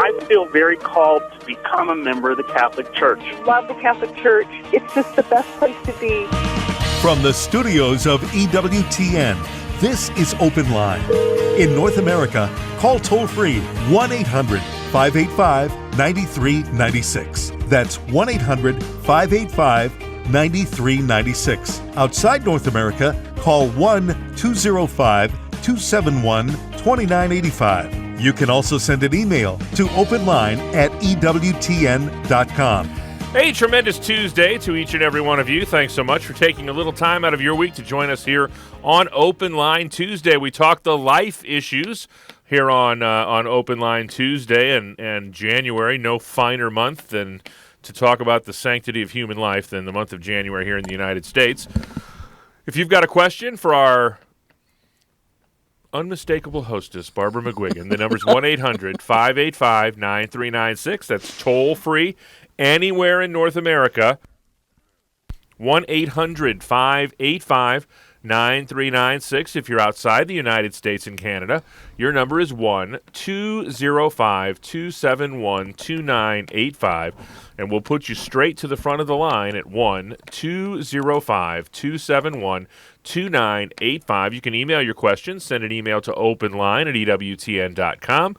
I feel very called to become a member of the Catholic Church. Love the Catholic Church. It's just the best place to be. From the studios of EWTN, this is Open Line. In North America, call toll-free 1-800-585-9396. That's 1-800-585-9396. Outside North America, call 1-205-271-2985. You can also send an email to openline@ewtn.com. Hey, tremendous Tuesday to each and every one of you. Thanks so much for taking a little time out of your week to join us here on Open Line Tuesday. We talk the life issues here on Open Line Tuesday, and January, no finer month than to talk about the sanctity of human life than the month of January here in the United States. If you've got a question for our unmistakable hostess, Barbara McGuigan, the number's 1-800-585-9396. That's toll-free anywhere in North America. 1-800-585-9396. If you're outside the United States and Canada, your number is 1-205-271-2985. And we'll put you straight to the front of the line at 1-205-271-2985. You can email your questions. Send an email to openline@ewtn.com.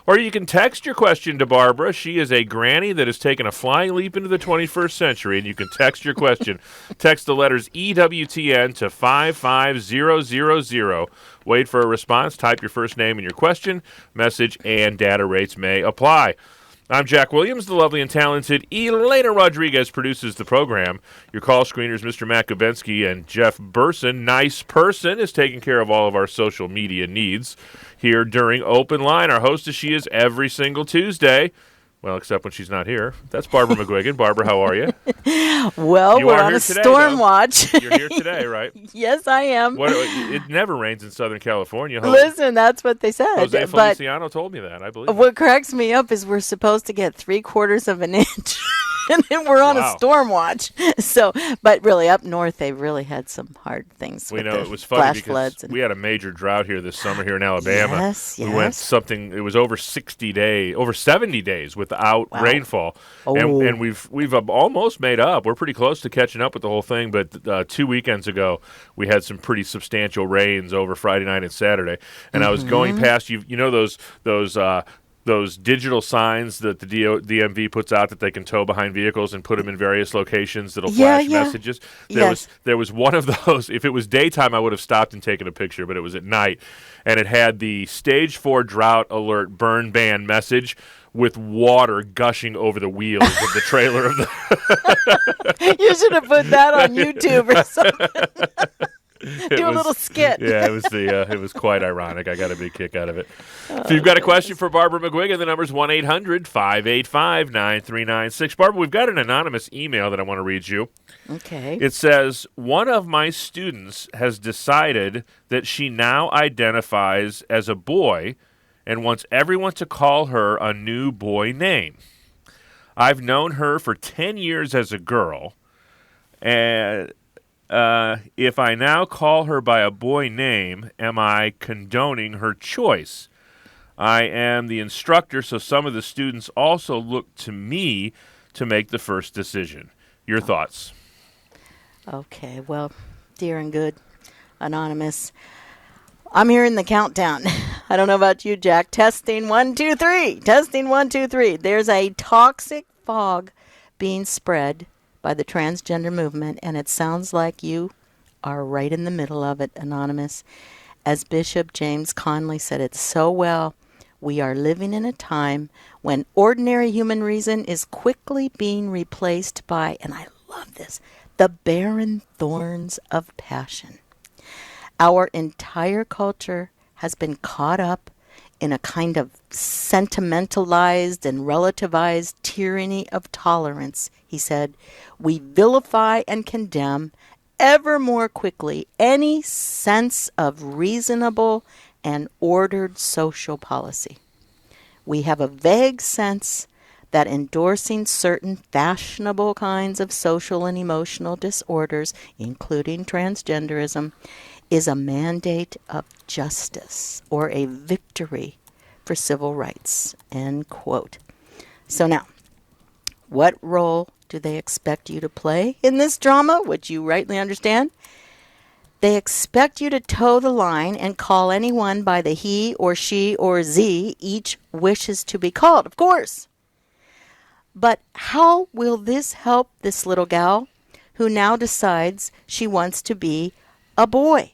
Or you can text your question to Barbara. She is a granny that has taken a flying leap into the 21st century, and you can text your question. Text the letters EWTN to 55000. Wait for a response. Type your first name and your question. Message and data rates may apply. I'm Jack Williams. The lovely and talented Elena Rodriguez produces the program. Your call screeners, Mr. Matt Gubensky and Jeff Burson. Nice person is taking care of all of our social media needs here during Open Line. Our hostess, she is every single Tuesday. Well, except when she's not here. That's Barbara McGuigan. Barbara, how are you? Well, you we're on a storm watch. You're here today, right? Yes, I am. It never rains in Southern California. Listen, that's what they said. Jose Feliciano told me that, I believe. What cracks me up is we're supposed to get 3/4 of an inch. And then we're on a storm watch. So, but really, up north, they really had some hard things. We with know the it was funny flash because floods we had a major drought here this summer here in Alabama. Yes. We went it was over 70 days without rainfall. Oh. And we've almost made up. We're pretty close to catching up with the whole thing, but 2 weekends ago, we had some pretty substantial rains over Friday night and Saturday. And I was going past, you know those digital signs that the DMV puts out that they can tow behind vehicles and put them in various locations that'll flash messages. There was one of those. If it was daytime, I would have stopped and taken a picture, but it was at night. And it had the Stage 4 drought alert burn ban message with water gushing over the wheels of the trailer of the You should have put that on YouTube or something. Do a little skit. Yeah, it was quite ironic. I got a big kick out of it. So you've got a question for Barbara McGuigan. The number's 1-800-585-9396. Barbara, we've got an anonymous email that I want to read you. Okay. It says, one of my students has decided that she now identifies as a boy and wants everyone to call her a new boy name. I've known her for 10 years as a girl, and if I now call her by a boy name, am I condoning her choice? I am the instructor, so some of the students also look to me to make the first decision. Your thoughts? Okay, well, dear and good, anonymous, I'm hearing the countdown. I don't know about you, Jack. Testing 1, 2, 3. Testing 1, 2, 3. There's a toxic fog being spread by the transgender movement, and it sounds like you are right in the middle of it, anonymous. As Bishop James Conley said it so well, we are living in a time when ordinary human reason is quickly being replaced by, and I love this, the barren thorns of passion. Our entire culture has been caught up in a kind of sentimentalized and relativized tyranny of tolerance, he said. We vilify and condemn ever more quickly any sense of reasonable and ordered social policy. We have a vague sense that endorsing certain fashionable kinds of social and emotional disorders, including transgenderism, is a mandate of justice or a victory for civil rights, end quote. So now, what role do they expect you to play in this drama, which you rightly understand? They expect you to toe the line and call anyone by the he or she or z each wishes to be called, of course. But how will this help this little gal who now decides she wants to be a boy?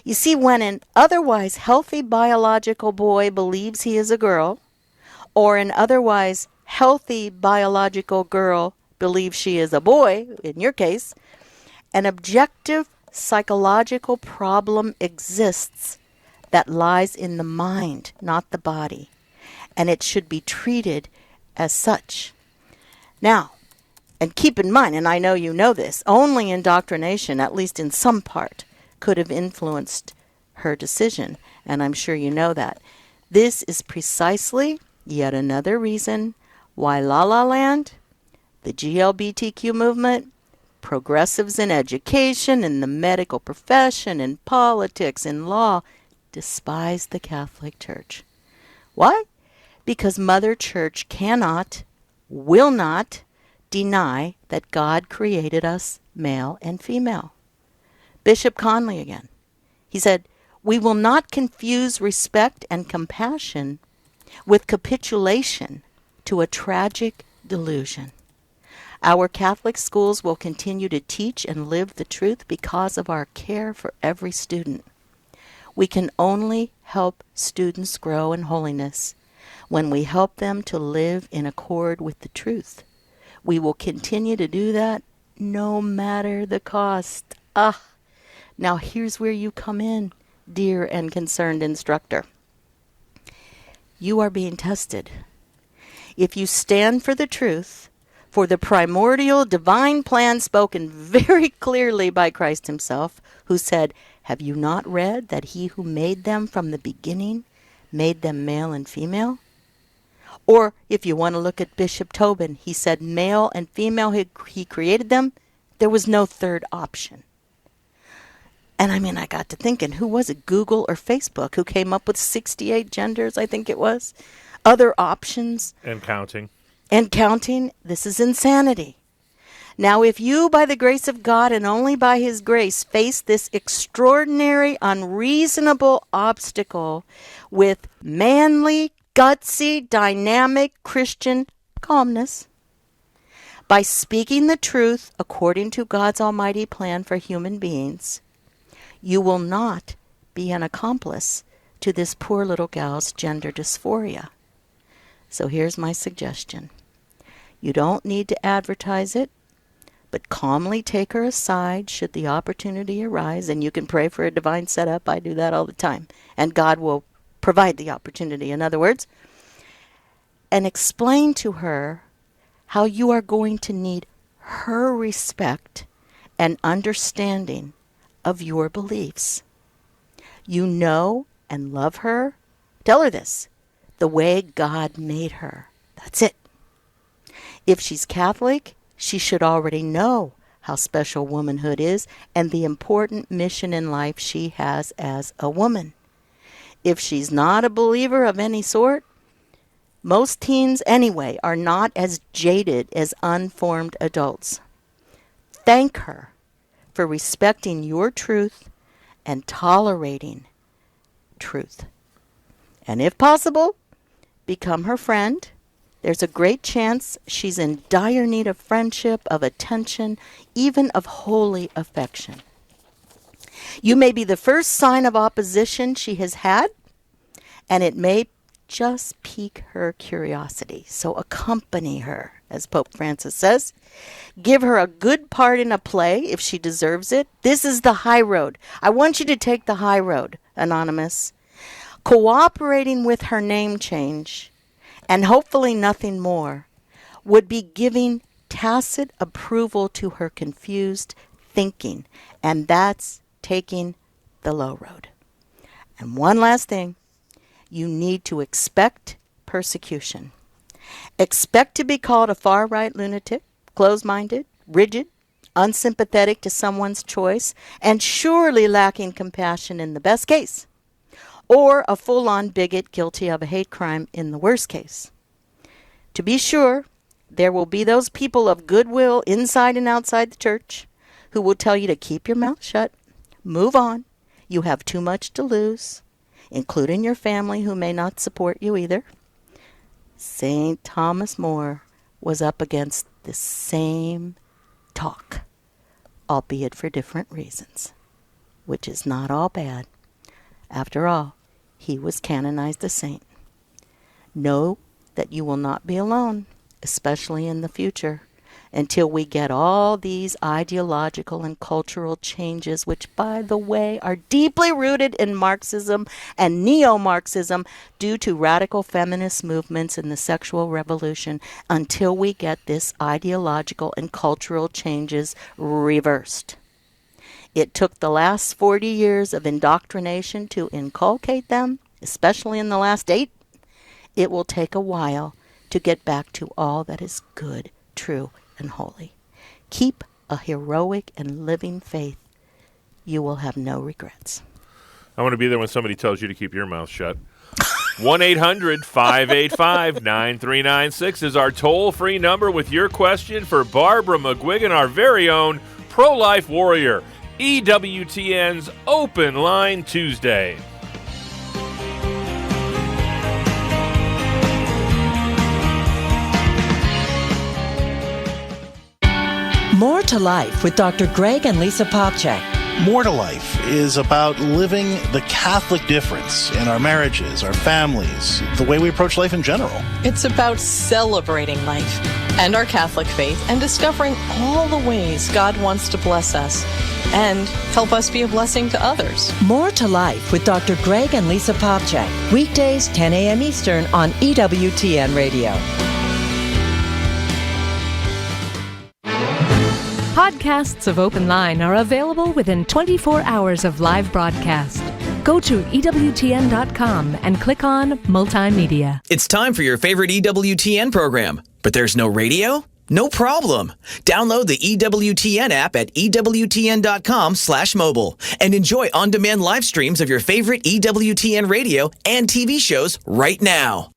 You see, when an otherwise healthy biological boy believes he is a girl, or an otherwise healthy biological girl believes she is a boy, in your case, an objective psychological problem exists that lies in the mind, not the body, and it should be treated as such. Now, and keep in mind, and I know you know this, only indoctrination, at least in some part, could have influenced her decision, and I'm sure you know that. This is precisely yet another reason why La La Land, the GLBTQ movement, progressives in education, in the medical profession, in politics, in law, despise the Catholic Church. Why? Because Mother Church cannot, will not, deny that God created us male and female. Bishop Conley again. He said, "We will not confuse respect and compassion with capitulation to a tragic delusion. Our Catholic schools will continue to teach and live the truth because of our care for every student. We can only help students grow in holiness when we help them to live in accord with the truth. We will continue to do that no matter the cost." Now here's where you come in, dear and concerned instructor. You are being tested. If you stand for the truth, for the primordial divine plan spoken very clearly by Christ himself, who said, "Have you not read that he who made them from the beginning made them male and female?" Or if you want to look at Bishop Tobin, he said male and female, he created them. There was no third option. And I got to thinking, who was it, Google or Facebook, who came up with 68 genders, I think it was? Other options. And counting. And counting. This is insanity. Now, if you, by the grace of God and only by his grace, face this extraordinary, unreasonable obstacle with manly, gutsy, dynamic Christian calmness, by speaking the truth according to God's almighty plan for human beings, you will not be an accomplice to this poor little gal's gender dysphoria. So here's my suggestion. You don't need to advertise it, but calmly take her aside should the opportunity arise, and you can pray for a divine setup. I do that all the time, and God will provide the opportunity, in other words, and explain to her how you are going to need her respect and understanding of your beliefs. You know and love her. Tell her this, the way God made her. That's it. If she's Catholic, she should already know how special womanhood is and the important mission in life she has as a woman. If she's not a believer of any sort, most teens anyway are not as jaded as unformed adults. Thank her for respecting your truth and tolerating truth. And if possible, become her friend. There's a great chance she's in dire need of friendship, of attention, even of holy affection. You may be the first sign of opposition she has had, and it may just pique her curiosity. So accompany her, as Pope Francis says. Give her a good part in a play if she deserves it. This is the high road. I want you to take the high road, Anonymous. Cooperating with her name change, and hopefully nothing more, would be giving tacit approval to her confused thinking, and that's taking the low road. And one last thing, you need to expect persecution. Expect to be called a far-right lunatic, closed-minded, rigid, unsympathetic to someone's choice, and surely lacking compassion in the best case. or a full-on bigot guilty of a hate crime in the worst case. To be sure, there will be those people of goodwill inside and outside the church who will tell you to keep your mouth shut, move on, you have too much to lose, including your family who may not support you either. St. Thomas More was up against the same talk, albeit for different reasons, which is not all bad. After all, he was canonized a saint. Know that you will not be alone, especially in the future, until we get all these ideological and cultural changes, which, by the way, are deeply rooted in Marxism and neo-Marxism due to radical feminist movements in the sexual revolution, until we get this ideological and cultural changes reversed. It took the last 40 years of indoctrination to inculcate them, especially in the last 8. It will take a while to get back to all that is good, true, and holy. Keep a heroic and living faith. You will have no regrets. I want to be there when somebody tells you to keep your mouth shut. 1-800-585-9396 is our toll-free number with your question for Barbara McGuigan, our very own pro-life warrior. EWTN's Open Line Tuesday. More to Life with Dr. Greg and Lisa Popcak. More to Life is about living the Catholic difference in our marriages, our families, the way we approach life in general. It's about celebrating life and our Catholic faith and discovering all the ways God wants to bless us and help us be a blessing to others. More to Life with Dr. Greg and Lisa Popcak. Weekdays, 10 a.m. Eastern on EWTN Radio. Podcasts of Open Line are available within 24 hours of live broadcast. Go to EWTN.com and click on Multimedia. It's time for your favorite EWTN program, but there's no radio? No problem. Download the EWTN app at EWTN.com/mobile and enjoy on-demand live streams of your favorite EWTN radio and TV shows right now.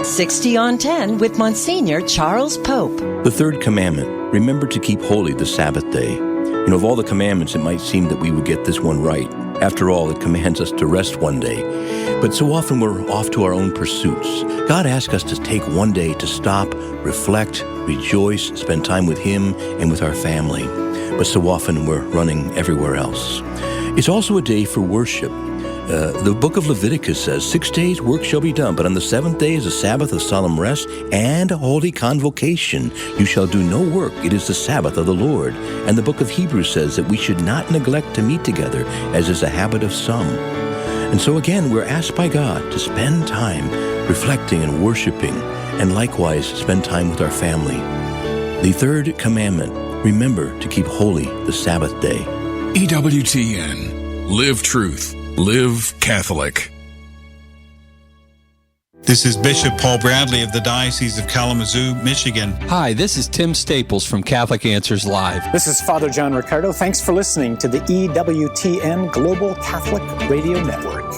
60 on 10 with Monsignor Charles Pope. The third commandment, remember to keep holy the Sabbath day. You know, of all the commandments, it might seem that we would get this one right. After all, it commands us to rest one day. But so often we're off to our own pursuits. God asks us to take one day to stop, reflect, rejoice, spend time with Him and with our family. But so often we're running everywhere else. It's also a day for worship. The book of Leviticus says, 6 days work shall be done, but on the 7th day is a Sabbath of solemn rest and a holy convocation. You shall do no work. It is the Sabbath of the Lord. And the book of Hebrews says that we should not neglect to meet together, as is a habit of some. And so again, we're asked by God to spend time reflecting and worshiping, and likewise spend time with our family. The third commandment, remember to keep holy the Sabbath day. EWTN. Live truth. Live Catholic. This is Bishop Paul Bradley of the Diocese of Kalamazoo, Michigan. Hi, this is Tim Staples from Catholic Answers Live. This is Father John Riccardo. Thanks for listening to the EWTN Global Catholic Radio Network.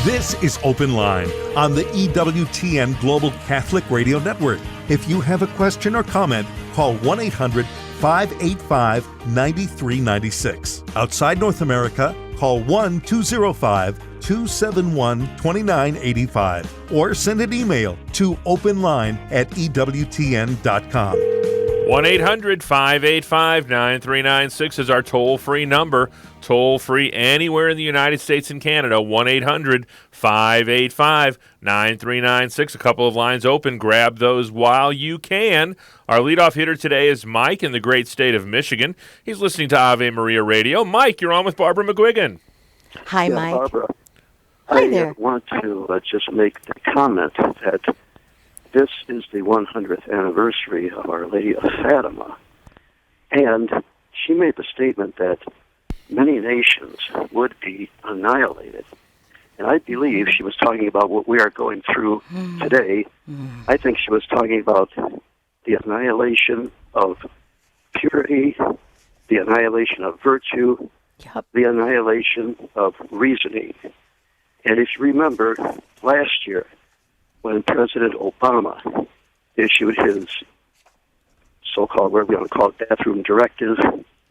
This is Open Line on the EWTN Global Catholic Radio Network. If you have a question or comment, call 1-800-585-9396. Outside North America, call 1-205-271-2985 or send an email to openline@ewtn.com. 1-800-585-9396 is our toll-free number. Toll-free anywhere in the United States and Canada. 1-800-585-9396. A couple of lines open. Grab those while you can. Our leadoff hitter today is Mike in the great state of Michigan. He's listening to Ave Maria Radio. Mike, you're on with Barbara McGuigan. Hi, Mike. Barbara. Hi there. I want to just make the comment that this is the 100th anniversary of Our Lady of Fatima. And she made the statement that many nations would be annihilated. And I believe she was talking about what we are going through today. I think she was talking about the annihilation of purity, the annihilation of virtue, the annihilation of reasoning. And if you remember last year when President Obama issued his so-called, whatever we want to call it, bathroom directive,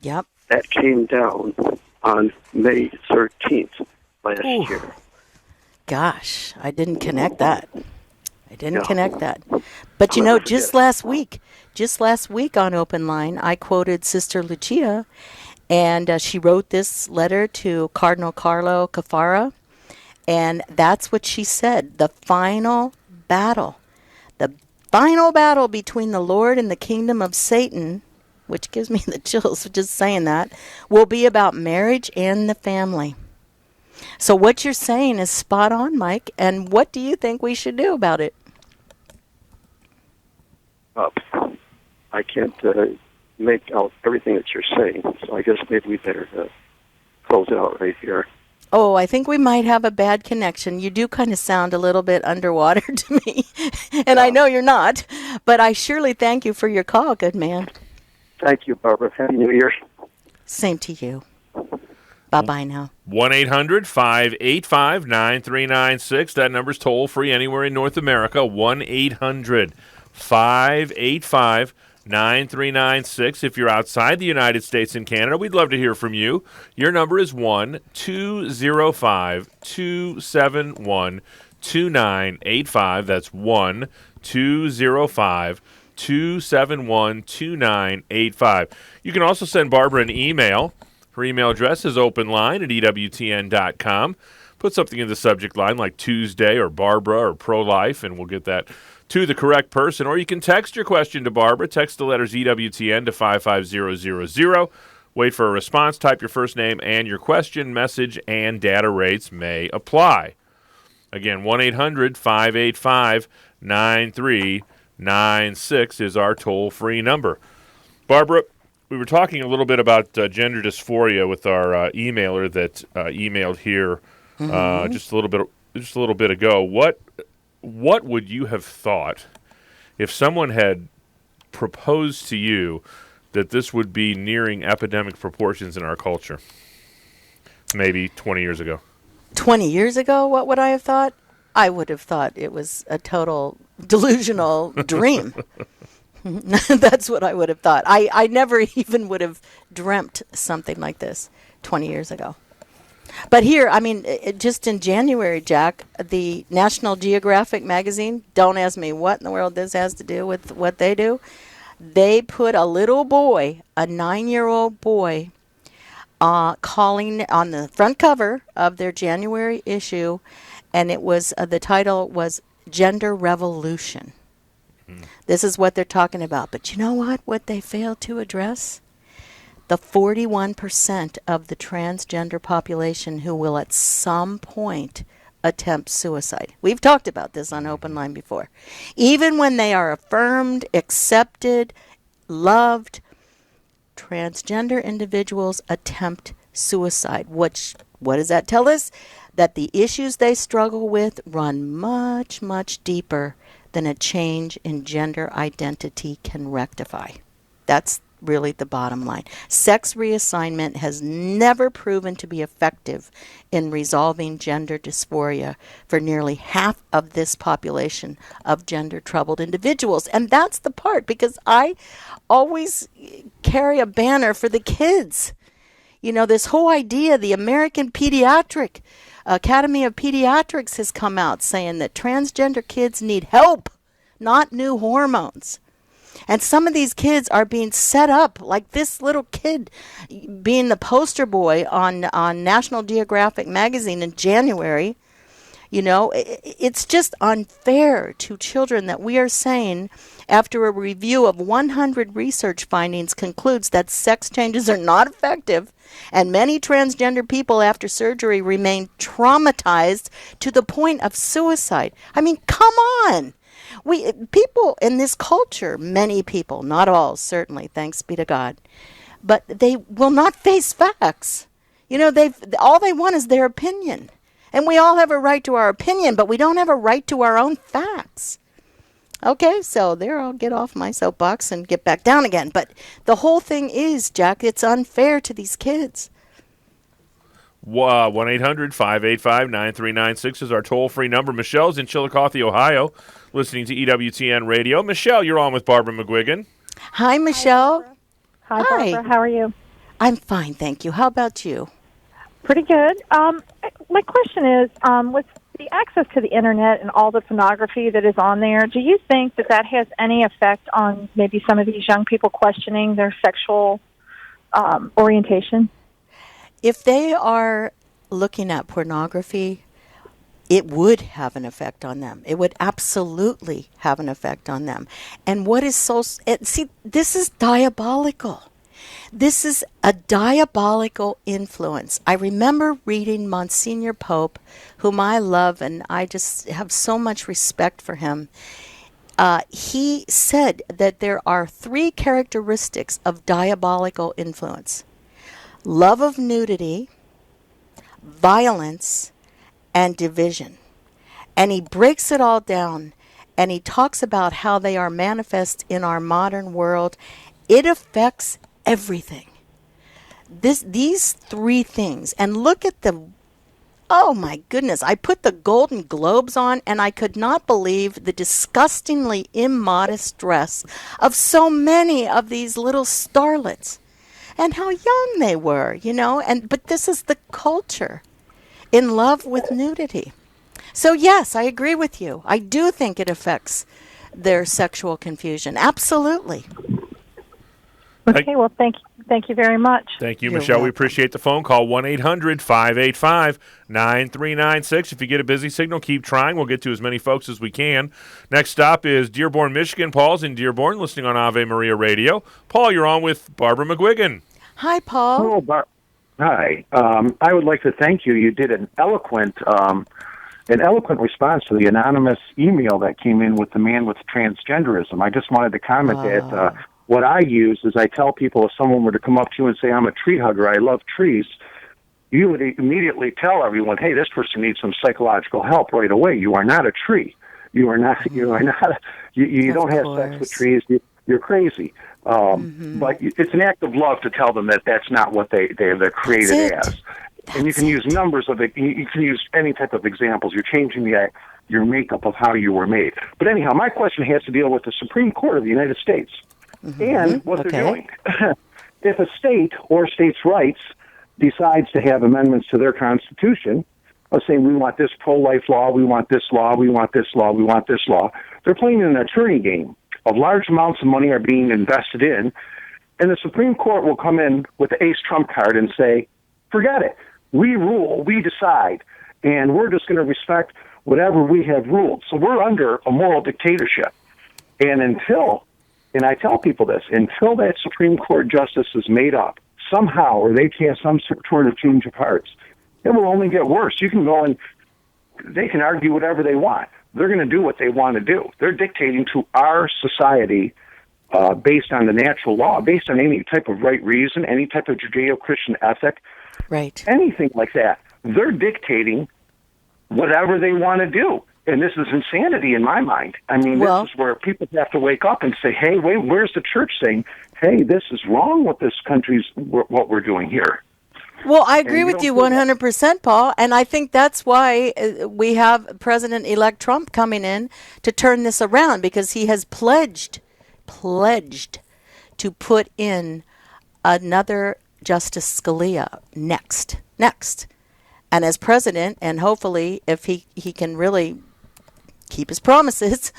that came down on May 13th last year. Gosh, I didn't connect that. But you know, just last week on Open Line, I quoted Sister Lucia, and she wrote this letter to Cardinal Carlo Caffarra, and that's what she said. The final battle between the Lord and the kingdom of Satan, which gives me the chills just saying that, will be about marriage and the family. So what you're saying is spot on, Mike, and what do you think we should do about it? I can't make out everything that you're saying, so I guess maybe we better close it out right here. Oh, I think we might have a bad connection. You do kind of sound a little bit underwater to me, and I know you're not, but I surely thank you for your call, good man. Thank you, Barbara. Happy New Year. Same to you. Bye-bye now. 1-800-585-9396. That number's toll-free anywhere in North America. 1-800-585-9396. If you're outside the United States and Canada, we'd love to hear from you. Your number is 1-205-271-2985. That's 1-205-271-2985. You can also send Barbara an email. Her email address is openline@EWTN.com. Put something in the subject line like Tuesday or Barbara or pro-life, and we'll get that to the correct person. Or you can text your question to Barbara. Text the letters EWTN to 55000. Wait for a response. Type your first name and your question. Message and data rates may apply. Again, 1-800-585-9396 is our toll-free number. Barbara, we were talking a little bit about gender dysphoria with our emailer that emailed here just a little bit ago. What would you have thought if someone had proposed to you that this would be nearing epidemic proportions in our culture? Maybe 20 years ago. 20 years ago, what would I have thought? I would have thought it was a total delusional dream. That's what I would have thought. I never even would have dreamt something like this 20 years ago. But here, I mean, just in January, Jack, the National Geographic magazine, don't ask me what in the world this has to do with what they do, they put a little boy, a 9-year-old boy, calling on the front cover of their January issue, and it was the title was Gender Revolution. This is what they're talking about. But you know what they failed to address? The 41% of the transgender population who will at some point attempt suicide. We've talked about this on Open Line before. Even when they are affirmed, accepted, loved, transgender individuals attempt suicide. What does that tell us? That the issues they struggle with run much, much deeper than a change in gender identity can rectify. That's really the bottom line. Sex reassignment has never proven to be effective in resolving gender dysphoria for nearly half of this population of gender-troubled individuals. And that's the part, because I always carry a banner for the kids. You know, this whole idea, the American Pediatric Academy of Pediatrics has come out saying that transgender kids need help, not new hormones. And some of these kids are being set up, like this little kid being the poster boy on National Geographic magazine in January. You know, it's just unfair to children that we are saying, after a review of 100 research findings, concludes that sex changes are not effective, and many transgender people after surgery remain traumatized to the point of suicide. I mean, come on. People in this culture, many people, not all, certainly, thanks be to God, but they will not face facts. You know, all they want is their opinion. And we all have a right to our opinion, but we don't have a right to our own facts. Okay, so there, I'll get off my soapbox and get back down again. But the whole thing is, Jack, it's unfair to these kids. 1-800-585-9396 is our toll-free number. Michelle's in Chillicothe, Ohio, listening to EWTN Radio. Michelle, you're on with Barbara McGuigan. Hi, Michelle. Hi, Barbara. How are you? I'm fine, thank you. How about you? Pretty good. My question is, with the access to the Internet and all the pornography that is on there, do you think that has any effect on maybe some of these young people questioning their sexual orientation? If they are looking at pornography, it would have an effect on them. It would absolutely have an effect on them. And what is this is diabolical. This is a diabolical influence. I remember reading Monsignor Pope, whom I love, and I just have so much respect for him. He said that there are 3 characteristics of diabolical influence: love of nudity, violence, and division. And he breaks it all down, and he talks about how they are manifest in our modern world. It affects everything. These 3 things. And look at oh my goodness, I put the Golden Globes on and I could not believe the disgustingly immodest dress of so many of these little starlets and how young they were, but this is the culture in love with nudity. So yes, I agree with you. I do think it affects their sexual confusion. Absolutely. Okay, well, thank you very much. Thank you, Michelle. We appreciate the phone call. 1-800-585-9396. If you get a busy signal, keep trying. We'll get to as many folks as we can. Next stop is Dearborn, Michigan. Paul's in Dearborn, listening on Ave Maria Radio. Paul, you're on with Barbara McGuigan. Hi, Paul. Hello, Hi. I would like to thank you. You did an eloquent response to the anonymous email that came in with the man with transgenderism. I just wanted to comment that what I use is I tell people, if someone were to come up to you and say, I'm a tree hugger, I love trees, you would immediately tell everyone, hey, this person needs some psychological help right away. You are not a tree. You don't have sex with trees. You're crazy. But it's an act of love to tell them that that's not what they're created as. And you can use numbers of it. You can use any type of examples. You're changing your makeup of how you were made. But anyhow, my question has to deal with the Supreme Court of the United States and what they're doing. If a state or states' rights decides to have amendments to their constitution, let's say we want this pro-life law, we want this law, we want this law, we want this law, they're playing an attorney game. Of large amounts of money are being invested in, and the Supreme Court will come in with the ace trump card and say, forget it. We rule, we decide, and we're just going to respect whatever we have ruled. So we're under a moral dictatorship. And and I tell people this, until that Supreme Court justice is made up somehow, or they have some sort of change of hearts, it will only get worse. You can go and they can argue whatever they want. They're going to do what they want to do. They're dictating to our society based on the natural law, based on any type of right reason, any type of Judeo-Christian ethic, right? Anything like that. They're dictating whatever they want to do. And this is insanity in my mind. I mean, this is where people have to wake up and say, hey, wait, where's the church saying, hey, this is wrong with this country's, what we're doing here? Well, I agree with you 100%, Paul, and I think that's why we have President-elect Trump coming in to turn this around, because he has pledged to put in another Justice Scalia next. And as president, and hopefully if he can really keep his promises,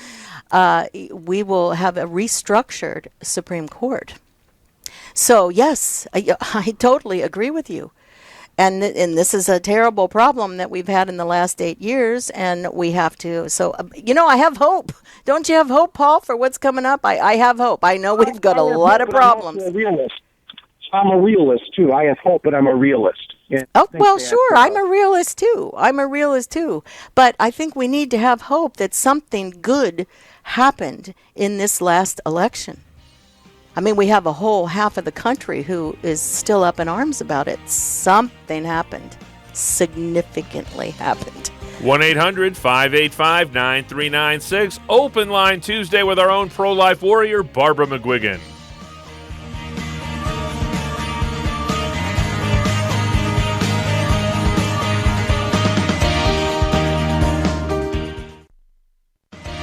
we will have a restructured Supreme Court. So, yes, I totally agree with you. And this is a terrible problem that we've had in the last 8 years, and we have to. So, I have hope. Don't you have hope, Paul, for what's coming up? I have hope. I know we've got a lot of problems. I'm a realist, too. I have hope, but I'm a realist. Sure. I'm a realist, too. But I think we need to have hope that something good happened in this last election. I mean, we have a whole half of the country who is still up in arms about it. Something happened. Significantly happened. 1-800-585-9396. Open Line Tuesday with our own pro-life warrior, Barbara McGuigan.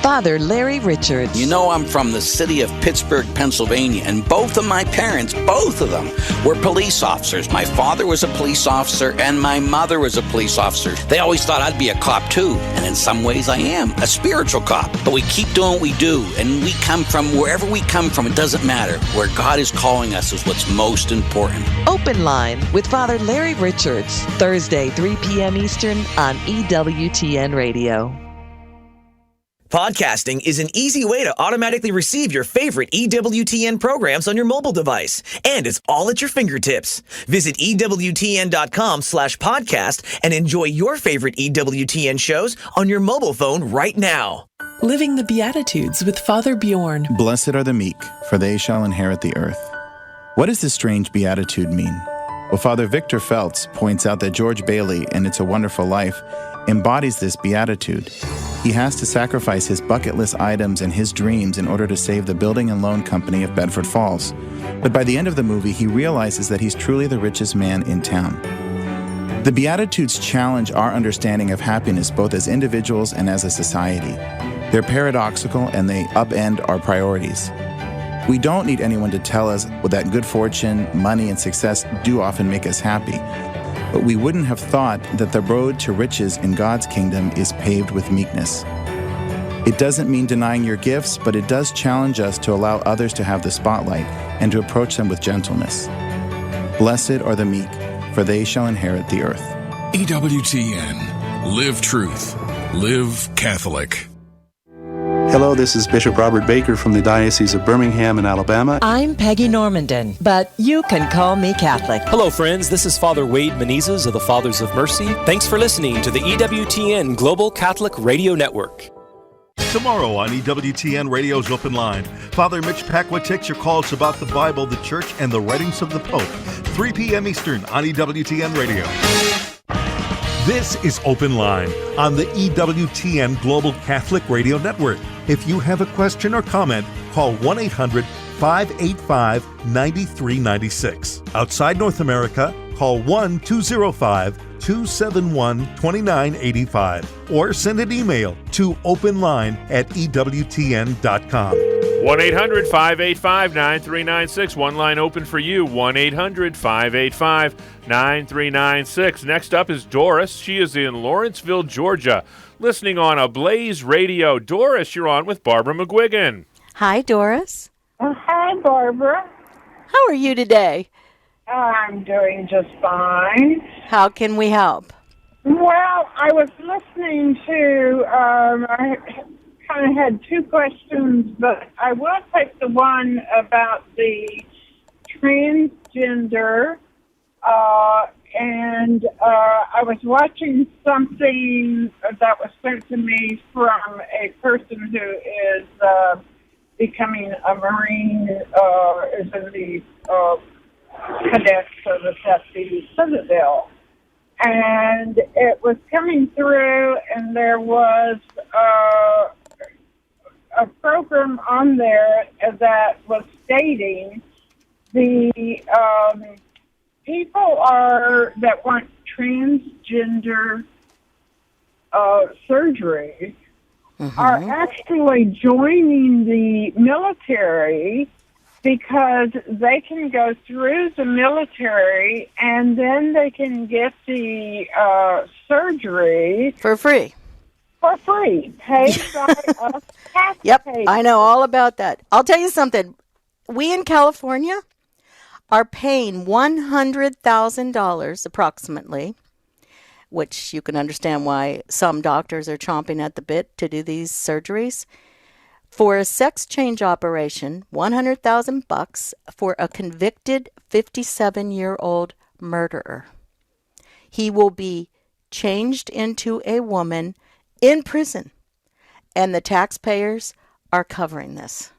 Father Larry Richards. You know, I'm from the city of Pittsburgh, Pennsylvania, and both of my parents, both of them, were police officers. My father was a police officer, and my mother was a police officer. They always thought I'd be a cop, too, and in some ways I am, a spiritual cop. But we keep doing what we do, and we come from wherever we come from, it doesn't matter. Where God is calling us is what's most important. Open Line with Father Larry Richards, Thursday, 3 p.m. Eastern on EWTN Radio. Podcasting is an easy way to automatically receive your favorite EWTN programs on your mobile device. And it's all at your fingertips. Visit EWTN.com/podcast and enjoy your favorite EWTN shows on your mobile phone right now. Living the Beatitudes with Father Bjorn. Blessed are the meek, for they shall inherit the earth. What does this strange beatitude mean? Well, Father Victor Feltz points out that George Bailey, in It's a Wonderful Life, embodies this beatitude. He has to sacrifice his bucket list items and his dreams in order to save the building and loan company of Bedford Falls. But by the end of the movie, he realizes that he's truly the richest man in town. The Beatitudes challenge our understanding of happiness both as individuals and as a society. They're paradoxical and they upend our priorities. We don't need anyone to tell us that good fortune, money, and success do often make us happy. But we wouldn't have thought that the road to riches in God's kingdom is paved with meekness. It doesn't mean denying your gifts, but it does challenge us to allow others to have the spotlight and to approach them with gentleness. Blessed are the meek, for they shall inherit the earth. EWTN. Live truth. Live Catholic. Hello, this is Bishop Robert Baker from the Diocese of Birmingham in Alabama. I'm Peggy Normandin, but you can call me Catholic. Hello, friends. This is Father Wade Menezes of the Fathers of Mercy. Thanks for listening to the EWTN Global Catholic Radio Network. Tomorrow on EWTN Radio's Open Line, Father Mitch Pacwa takes your calls about the Bible, the Church, and the writings of the Pope. 3 p.m. Eastern on EWTN Radio. This is Open Line on the EWTN Global Catholic Radio Network. If you have a question or comment, call 1-800-585-9396. Outside North America, call 1-205-271-2985 or send an email to openline@ewtn.com. 1-800-585-9396. One line open for you, 1-800-585-9396. Next up is Doris. She is in Lawrenceville, Georgia, listening on a Blaze Radio. Doris, you're on with Barbara McGuigan. Hi, Doris. Hi, Barbara. How are you today? I'm doing just fine. How can we help? Well, I was listening to, I kind of had two questions, but I will take the one about the transgender, and I was watching something that was sent to me from a person who is becoming a Marine, is in the cadet service at the Citadel. And it was coming through, and there was a program on there that was stating the people that want transgender surgery are actually joining the military because they can go through the military and then they can get the surgery for free. For free, paid by us taxpayers. Yep, I know all about that. I'll tell you something. We in California are paying $100,000 approximately, which you can understand why some doctors are chomping at the bit to do these surgeries, for a sex change operation. $100,000 for a convicted 57-year-old murderer. He will be changed into a woman in prison, and the taxpayers are covering this.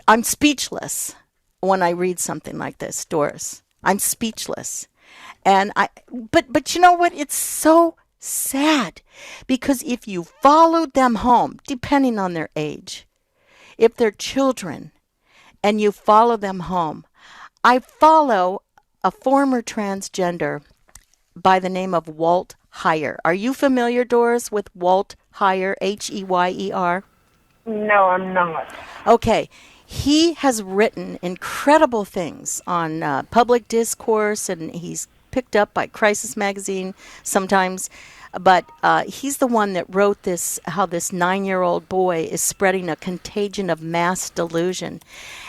I'm speechless when I read something like this, Doris. I'm speechless. And but you know what? It's so sad, because if you followed them home, depending on their age, if they're children and you follow them home, I follow a former transgender by the name of Walt Heyer. Are you familiar, Doris, with Walt Heyer, Heyer? No, I'm not. Okay. He has written incredible things on public discourse, and he's picked up by Crisis Magazine sometimes. But he's the one that wrote this, how this 9-year-old boy is spreading a contagion of mass delusion.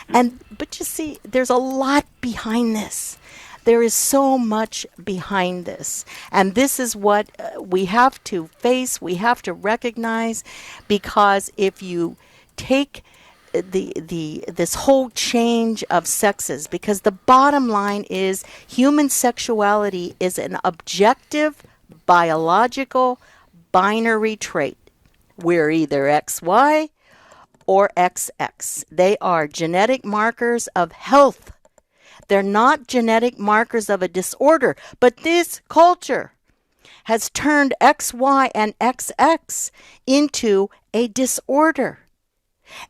But you see, there's a lot behind this. There is so much behind this. And this is what we have to face, we have to recognize, because if you take this whole change of sexes, because the bottom line is human sexuality is an objective biological binary trait. We're either XY or XX. They are genetic markers of health. They're not genetic markers of a disorder. But this culture has turned XY and XX into a disorder.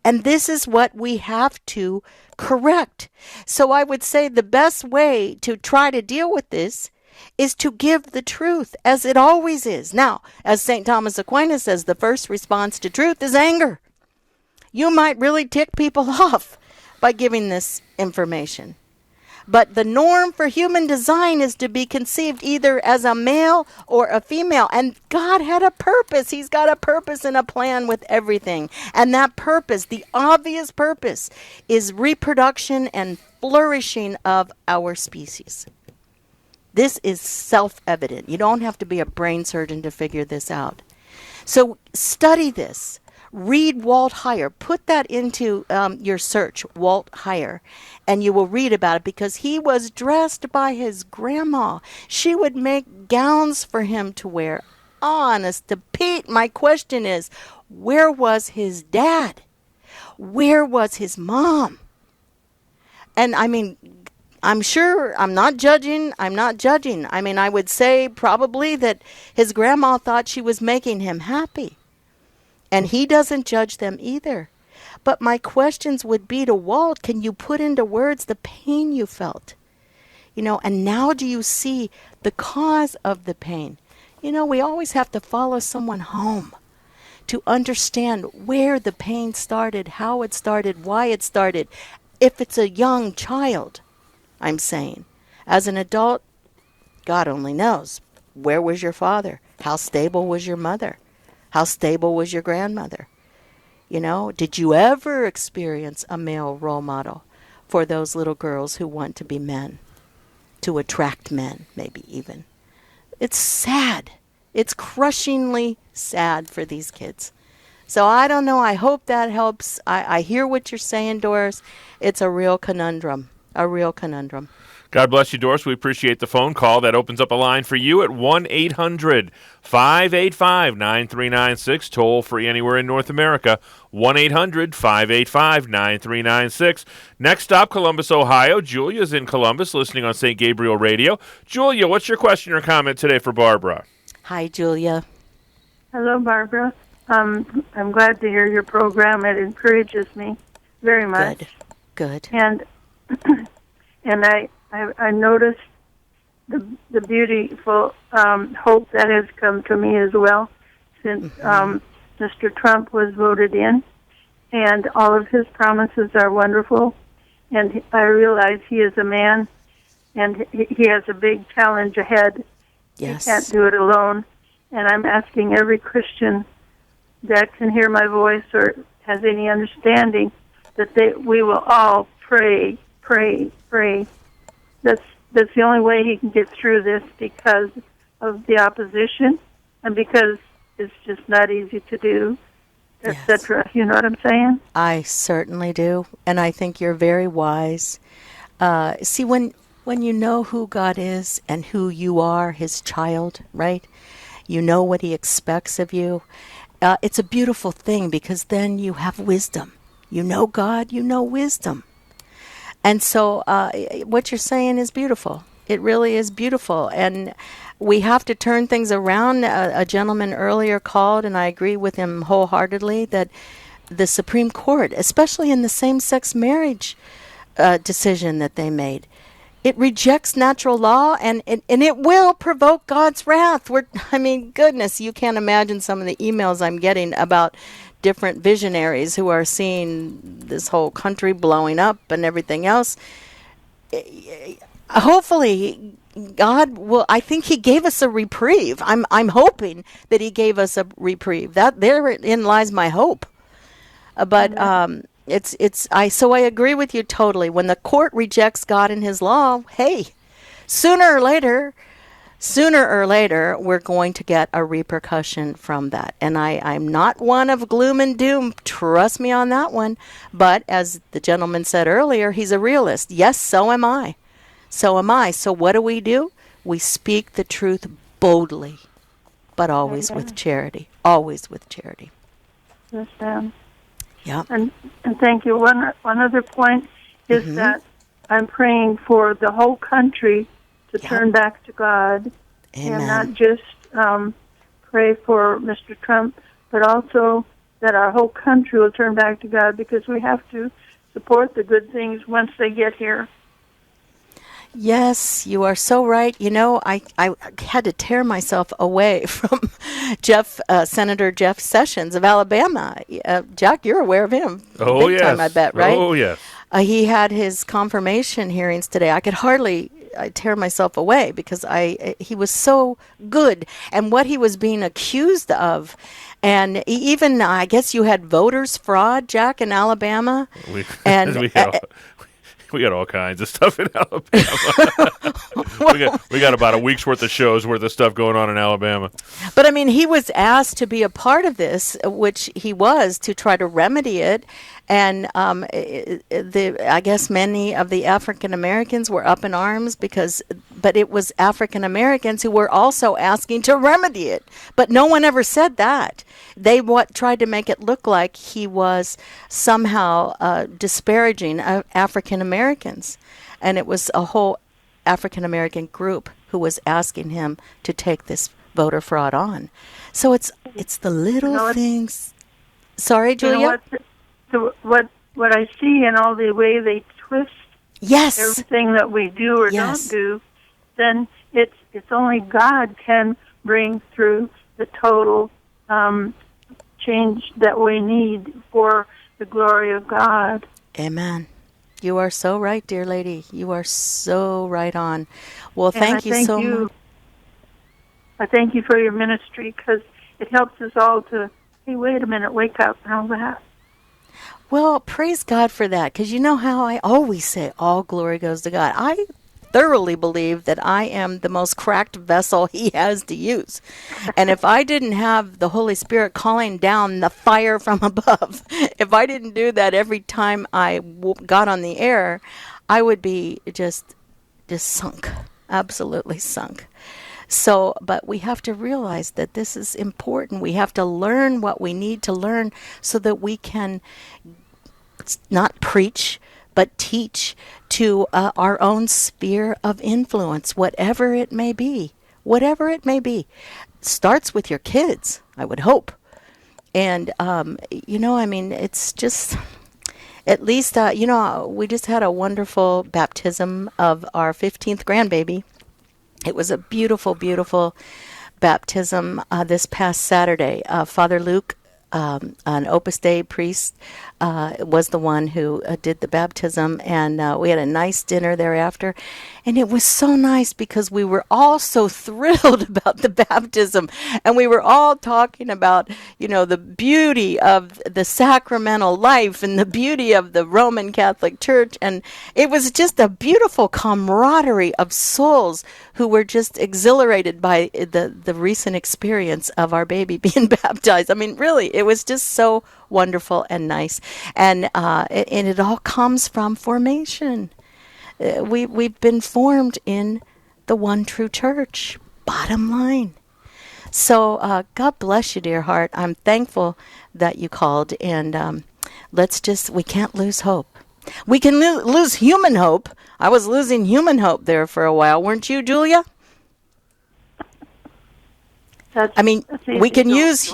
And this is what we have to correct. So I would say the best way to try to deal with this is to give the truth, as it always is. Now, as St. Thomas Aquinas says, the first response to truth is anger. You might really tick people off by giving this information. But the norm for human design is to be conceived either as a male or a female. And God had a purpose. He's got a purpose and a plan with everything. And that purpose, the obvious purpose, is reproduction and flourishing of our species. This is self-evident. You don't have to be a brain surgeon to figure this out. So study this. Read Walt Heyer. Put that into your search, Walt Heyer, and you will read about it, because he was dressed by his grandma. She would make gowns for him to wear. Honest to Pete, my question is, where was his dad? Where was his mom? And I mean, I'm sure, I'm not judging. I mean, I would say probably that his grandma thought she was making him happy. And he doesn't judge them either. But my questions would be to Walt, can you put into words the pain you felt? And now do you see the cause of the pain? We always have to follow someone home to understand where the pain started, how it started, why it started. If it's a young child, I'm saying. As an adult, God only knows. Where was your father? How stable was your mother? How stable was your grandmother? Did you ever experience a male role model for those little girls who want to be men, to attract men, maybe even? It's sad. It's crushingly sad for these kids. So I don't know. I hope that helps. I hear what you're saying, Doris. It's a real conundrum. God bless you, Doris. We appreciate the phone call. That opens up a line for you at 1-800-585-9396. Toll free anywhere in North America. 1-800-585-9396. Next stop, Columbus, Ohio. Julia's in Columbus, listening on St. Gabriel Radio. Julia, what's your question or comment today for Barbara? Hi, Julia. Hello, Barbara. I'm glad to hear your program. It encourages me very much. Good. And I noticed the beautiful hope that has come to me as well since Mr. Trump was voted in, and all of his promises are wonderful. And I realize he is a man, and he has a big challenge ahead. Yes. He can't do it alone. And I'm asking every Christian that can hear my voice or has any understanding that we will all pray. That's the only way he can get through this, because of the opposition and because it's just not easy to do, etc. You know what I'm saying? I certainly do, and I think you're very wise. See, when you know who God is and who you are, his child, right? You know what he expects of you. It's a beautiful thing, because then you have wisdom. You know God, you know wisdom. And so what you're saying is beautiful. It really is beautiful. And we have to turn things around. A gentleman earlier called, and I agree with him wholeheartedly, that the Supreme Court, especially in the same-sex marriage decision that they made, it rejects natural law, and it will provoke God's wrath. Goodness, you can't imagine some of the emails I'm getting about different visionaries who are seeing this whole country blowing up and everything else. Hopefully, God will. I think He gave us a reprieve. I'm hoping that He gave us a reprieve. That therein lies my hope. But I agree with you totally. When the court rejects God and His law, hey, sooner or later, we're going to get a repercussion from that. And I'm not one of gloom and doom. Trust me on that one. But as the gentleman said earlier, he's a realist. Yes, so am I. So what do? We speak the truth boldly, but always with charity. Always with charity. Yes, ma'am. Yeah. And thank you. One other point is that I'm praying for the whole country to turn back to God. Amen. And not just pray for Mr. Trump, but also that our whole country will turn back to God, because we have to support the good things once they get here. Yes, you are so right. I had to tear myself away from Senator Jeff Sessions of Alabama. Jack, you're aware of him. Oh, big yes. time, I bet, right? Oh, yes. He had his confirmation hearings today. I could hardly tear myself away because he was so good, and what he was being accused of. And even, I guess you had voters fraud, Jack, in Alabama. We got all kinds of stuff in Alabama. we got about a week's worth of shows worth of stuff going on in Alabama. But he was asked to be a part of this, which he was, to try to remedy it. And I guess many of the African Americans were up in arms but it was African Americans who were also asking to remedy it. But no one ever said that. They tried to make it look like he was somehow disparaging African Americans, and it was a whole African American group who was asking him to take this voter fraud on. So it's the little things. Sorry, Julia. What I see in all the way they twist everything that we do or don't do, then it's only God can bring through the total change that we need for the glory of God. Amen. You are so right, dear lady. You are so right on. Well, thank you so much. I thank you for your ministry, because it helps us all to, hey, wait a minute, wake up, and all that. Well, praise God for that, because you know how I always say all glory goes to God. I thoroughly believe that I am the most cracked vessel He has to use. And if I didn't have the Holy Spirit calling down the fire from above, if I didn't do that every time I got on the air, I would be just sunk, absolutely sunk. So, but we have to realize that this is important. We have to learn what we need to learn so that we can not preach, but teach to our own sphere of influence, whatever it may be. Whatever it may be. Starts with your kids, I would hope. And, it's just, at least, we just had a wonderful baptism of our 15th grandbaby. It was a beautiful, beautiful baptism this past Saturday. Father Luke, an Opus Dei priest, was the one who did the baptism, and we had a nice dinner thereafter. And it was so nice because we were all so thrilled about the baptism, and we were all talking about, the beauty of the sacramental life and the beauty of the Roman Catholic Church. And it was just a beautiful camaraderie of souls who were just exhilarated by the recent experience of our baby being baptized. I mean, really, it was just so wonderful and nice. And it all comes from formation. We've been formed in the one true church, bottom line. So God bless you, dear heart. I'm thankful that you called, and we can't lose hope. We can lose human hope. I was losing human hope there for a while, weren't you, Julia? We can use...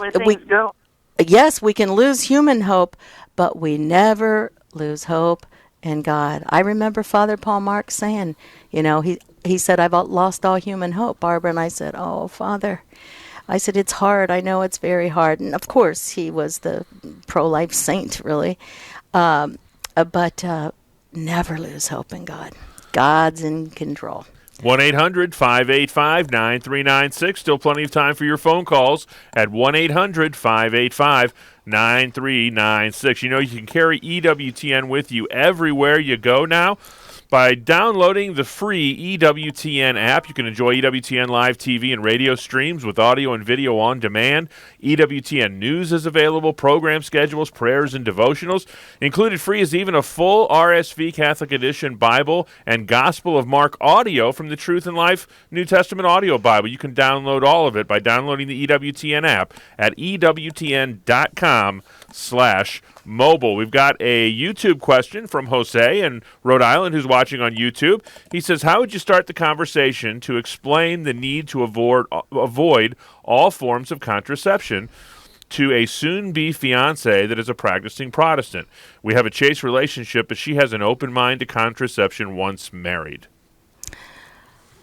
Yes, we can lose human hope, but we never lose hope in God. I remember Father Paul Mark saying, he said, I've lost all human hope, Barbara. And I said, oh, Father, I said, it's hard. I know it's very hard. And, of course, he was the pro-life saint, really. But never lose hope in God. God's in control. 1-800-585-9396. Still plenty of time for your phone calls at 1-800-585-9396. You can carry EWTN with you everywhere you go now. By downloading the free EWTN app, you can enjoy EWTN live TV and radio streams with audio and video on demand. EWTN News is available, program schedules, prayers, and devotionals. Included free is even a full RSV Catholic Edition Bible and Gospel of Mark audio from the Truth and Life New Testament audio Bible. You can download all of it by downloading the EWTN app at EWTN.com/mobile. We've got a YouTube question from Jose in Rhode Island who's watching on YouTube. He says, how would you start the conversation to explain the need to avoid all forms of contraception to a soon-be fiancé that is a practicing Protestant? We have a chaste relationship, but she has an open mind to contraception once married.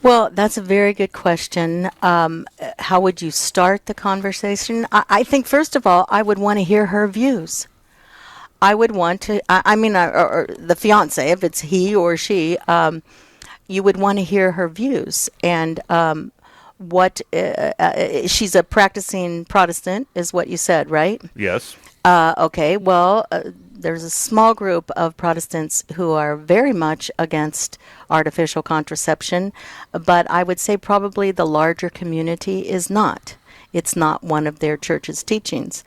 Well, that's a very good question. How would you start the conversation? I think, first of all, I would want to hear her views. I would want to, or the fiancé, if it's he or she, you would want to hear her views. And she's a practicing Protestant, is what you said, right? Yes. Okay, well, there's a small group of Protestants who are very much against artificial contraception, but I would say probably the larger community is not. It's not one of their church's teachings.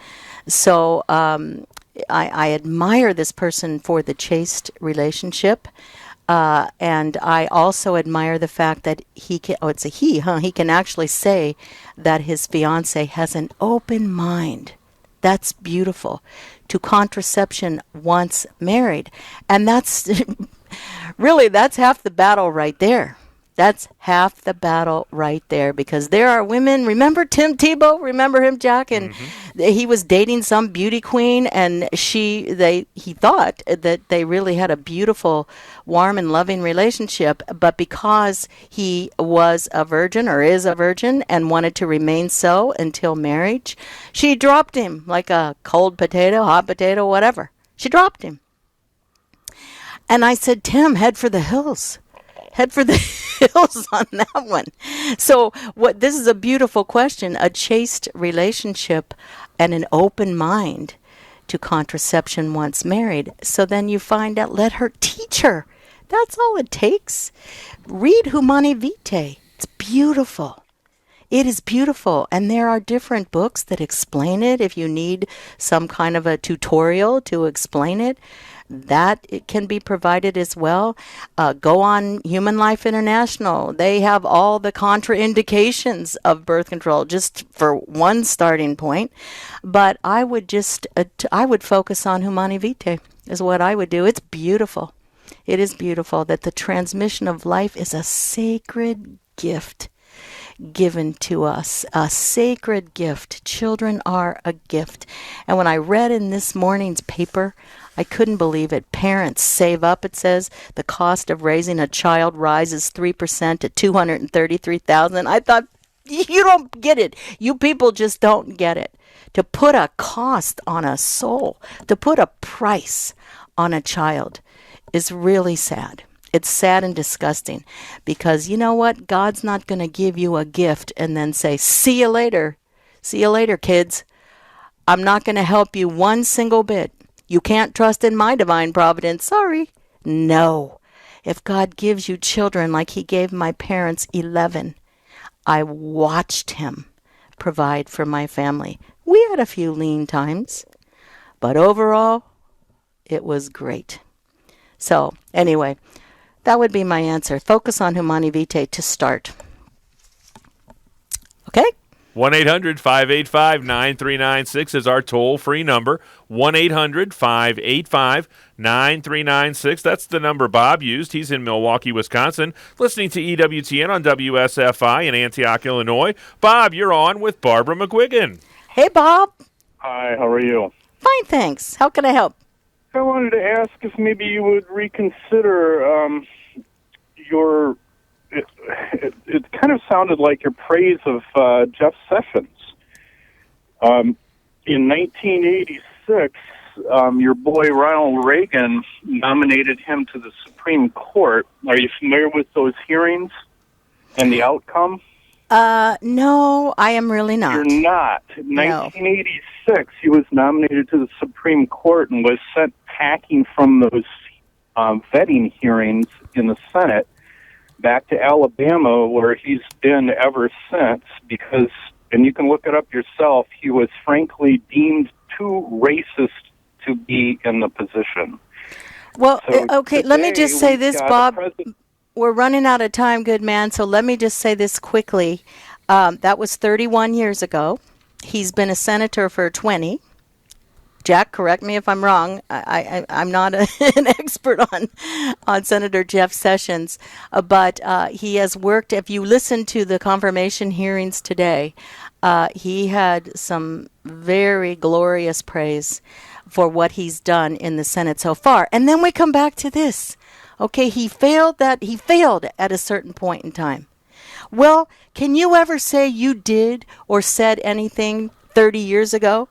So I admire this person for the chaste relationship, and I also admire the fact that he can, it's a he, huh? He can actually say that his fiancée has an open mind. That's beautiful. To contraception once married. And that's really, that's half the battle right there. That's half the battle right there, because there are women. Remember Tim Tebow? Remember him, Jack? And he was dating some beauty queen, and he thought that they really had a beautiful, warm, and loving relationship. But because he was a virgin, or is a virgin, and wanted to remain so until marriage, she dropped him like a cold potato, hot potato, whatever. She dropped him. And I said, Tim, head for the hills. Head for the hills on that one. So this is a beautiful question, a chaste relationship and an open mind to contraception once married. So then you find out, let her teach her. That's all it takes. Read Humani Vitae. It's beautiful. It is beautiful, and there are different books that explain it. If you need some kind of a tutorial to explain it, that it can be provided as well. Go on Human Life International. They have all the contraindications of birth control, just for one starting point. But I would I would focus on Humani Vitae, is what I would do. It's beautiful. It is beautiful that the transmission of life is a sacred gift given to us, a sacred gift. Children are a gift. And when I read in this morning's paper, I couldn't believe it. Parents save up, it says, the cost of raising a child rises 3% to $233,000. I thought, you don't get it. You people just don't get it. To put a cost on a soul, to put a price on a child is really sad. It's sad and disgusting, because you know what? God's not going to give you a gift and then say, see you later. See you later, kids. I'm not going to help you one single bit. You can't trust in my divine providence. Sorry. No. If God gives you children like he gave my parents 11, I watched him provide for my family. We had a few lean times, but overall, it was great. So, anyway, that would be my answer. Focus on Humani Vitae to start. Okay? 1-800-585-9396 is our toll-free number. 1-800-585-9396. That's the number Bob used. He's in Milwaukee, Wisconsin, listening to EWTN on WSFI in Antioch, Illinois. Bob, you're on with Barbara McGuigan. Hey, Bob. Hi, how are you? Fine, thanks. How can I help? I wanted to ask if maybe you would reconsider your. It kind of sounded like your praise of Jeff Sessions. In 1986, your boy Ronald Reagan nominated him to the Supreme Court. Are you familiar with those hearings and the outcome? No, I am really not. You're not. In 1986, he was nominated to the Supreme Court and was sent packing from those vetting hearings in the Senate back to Alabama, where he's been ever since, because, and you can look it up yourself, he was frankly deemed too racist to be in the position. Well, So okay, let me just say we've this, got a Bob. president- We're running out of time, good man, so let me just say this quickly. That was 31 years ago. He's been a senator for 20. Jack, correct me if I'm wrong. I'm not an expert on Senator Jeff Sessions, but he has worked. If you listen to the confirmation hearings today, he had some very glorious praise for what he's done in the Senate so far. And then we come back to this. Okay, he failed at a certain point in time. Well, can you ever say you did or said anything 30 years ago?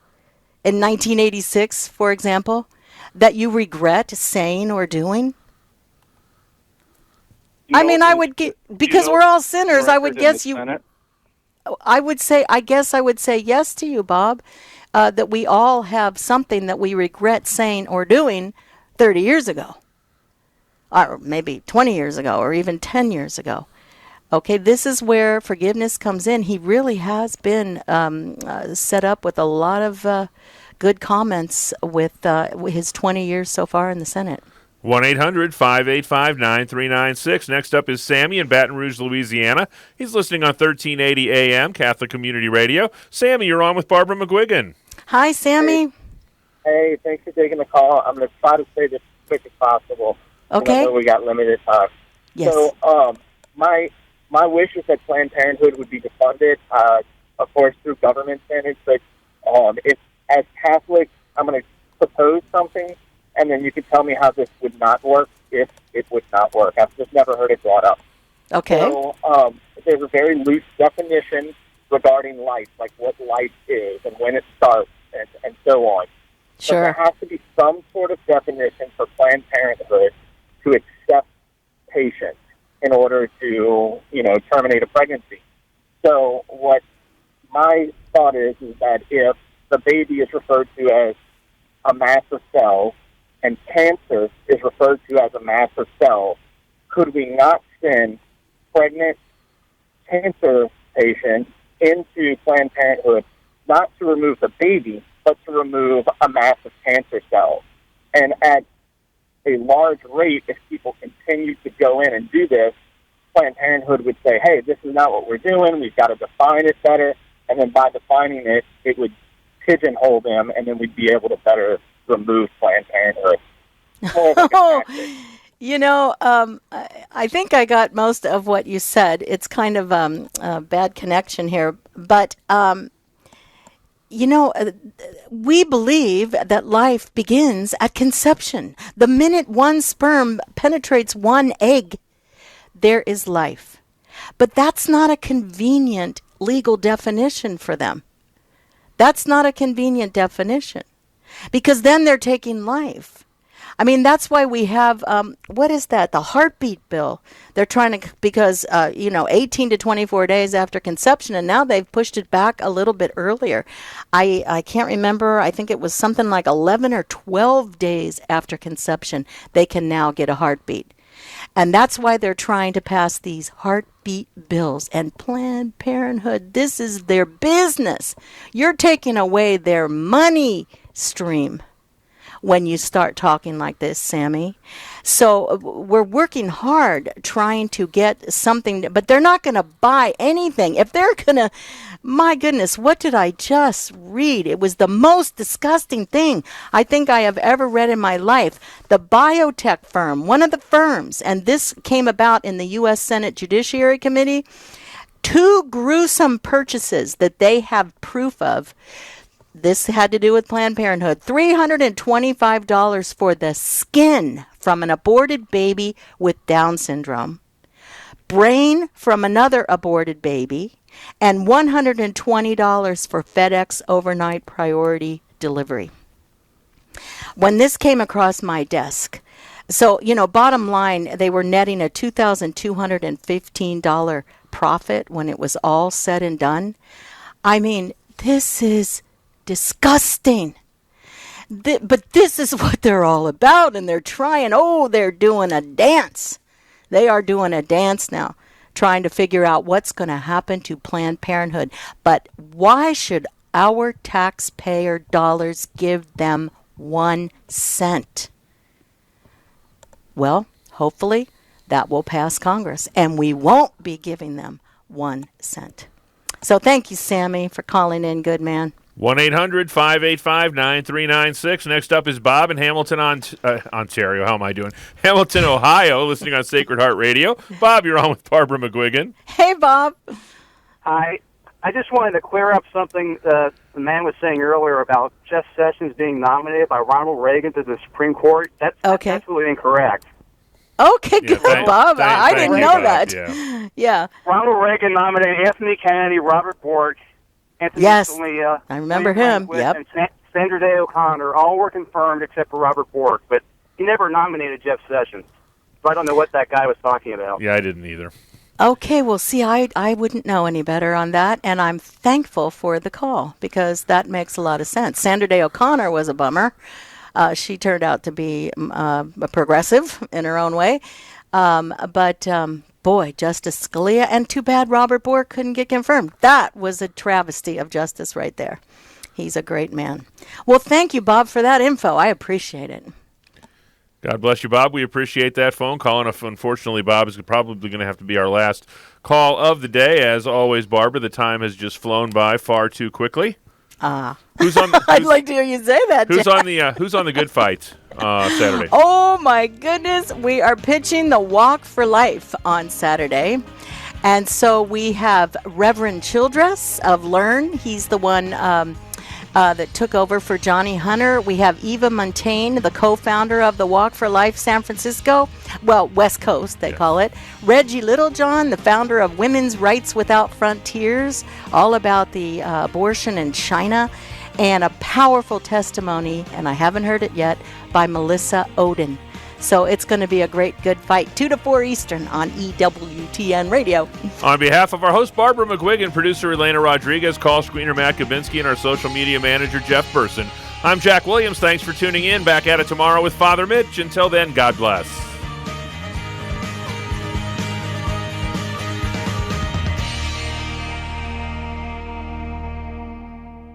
In 1986, for example, that you regret saying or doing? I mean, I would get, because we're all sinners, I would guess you, I would say yes to you, Bob, that we all have something that we regret saying or doing 30 years ago, or maybe 20 years ago, or even 10 years ago. Okay, this is where forgiveness comes in. He really has been set up with a lot of good comments with his 20 years so far in the Senate. 1-800-585-9396. Next up is Sammy in Baton Rouge, Louisiana. He's listening on 1380 AM, Catholic Community Radio. Sammy, you're on with Barbara McGuigan. Hi, Sammy. Hey, thanks for taking the call. I'm going to try to say this as quick as possible. Okay. I know we got limited time. Yes. So, my wish is that Planned Parenthood would be defunded, of course, through government standards. But if, as Catholics, I'm going to propose something, and then you can tell me how this would not work if it would not work. I've just never heard it brought up. Okay. So there's a very loose definition regarding life, like what life is and when it starts and so on. Sure. So there has to be some sort of definition for Planned Parenthood to accept patients in order to, terminate a pregnancy. So what my thought is that if the baby is referred to as a mass of cells and cancer is referred to as a mass of cells, could we not send pregnant cancer patients into Planned Parenthood not to remove the baby, but to remove a mass of cancer cells? And at a large rate, if people continue to go in and do this, Planned Parenthood would say, hey, this is not what we're doing, we've got to define it better, and then by defining it, it would pigeonhole them, and then we'd be able to better remove Planned Parenthood. I think I got most of what you said. It's kind of a bad connection here, but we believe that life begins at conception. The minute one sperm penetrates one egg, there is life. But that's not a convenient legal definition for them. That's not a convenient definition, because then they're taking life. I mean, that's why we have, what is that? The heartbeat bill. They're trying to, because, 18 to 24 days after conception, and now they've pushed it back a little bit earlier. I can't remember. I think it was something like 11 or 12 days after conception, they can now get a heartbeat. And that's why they're trying to pass these heartbeat bills. And Planned Parenthood, this is their business. You're taking away their money stream when you start talking like this, Sammy. So we're working hard trying to get something, but they're not going to buy anything. If they're going to, my goodness, what did I just read? It was the most disgusting thing I think I have ever read in my life. The biotech firm, one of the firms, and this came about in the U.S. Senate Judiciary Committee, 2 gruesome purchases that they have proof of. this had to do with Planned Parenthood. $325 for the skin from an aborted baby with Down syndrome, brain from another aborted baby, and $120 for FedEx overnight priority delivery. When this came across my desk, so, bottom line, they were netting a $2,215 profit when it was all said and done. I mean, this is disgusting. But this is what they're all about, and they're trying. They're doing a dance. They are doing a dance now, trying to figure out what's going to happen to Planned Parenthood. But why should our taxpayer dollars give them 1 cent? Well, hopefully that will pass Congress, and we won't be giving them 1 cent. So thank you, Sammy, for calling in. Good man. 1-800-585-9396. Next up is Bob in Hamilton, Ontario. How am I doing? Hamilton, Ohio, listening on Sacred Heart Radio. Bob, you're on with Barbara McGuigan. Hey, Bob. Hi. I just wanted to clear up something the man was saying earlier about Jeff Sessions being nominated by Ronald Reagan to the Supreme Court. That's absolutely incorrect. Okay, good, Bob. I didn't know that. Yeah. Ronald Reagan nominated Anthony Kennedy, Robert Bork, Anthony Scalia, I remember him. And Sandra Day O'Connor. All were confirmed except for Robert Bork, but he never nominated Jeff Sessions. So I don't know what that guy was talking about. Yeah, I didn't either. Okay, well, see, I wouldn't know any better on that, and I'm thankful for the call because that makes a lot of sense. Sandra Day O'Connor was a bummer. She turned out to be a progressive in her own way. But boy, Justice Scalia, and too bad Robert Bork couldn't get confirmed. That was a travesty of justice right there. He's a great man. Well, thank you, Bob, for that info. I appreciate it. God bless you, Bob. We appreciate that phone call. And unfortunately, Bob is probably going to have to be our last call of the day. As always, Barbara, the time has just flown by far too quickly. I'd like to hear you say that, Who's Jack. Who's on the Good Fight Saturday? Oh, my goodness. We are pitching the Walk for Life on Saturday. And so we have Reverend Childress of Learn. He's the one that took over for Johnny Hunter. We have Eva Montaigne, the co-founder of the Walk for Life San Francisco. Well, West Coast, they call it. Reggie Littlejohn, the founder of Women's Rights Without Frontiers, all about the abortion in China. And a powerful testimony, and I haven't heard it yet, by Melissa Oden. So it's going to be a great good fight. 2 to 4 Eastern on EWTN Radio. On behalf of our host, Barbara McGuigan, producer Elena Rodriguez, call screener Matt Kabinski, and our social media manager, Jeff Burson, I'm Jack Williams. Thanks for tuning in. Back at it tomorrow with Father Mitch. Until then, God bless.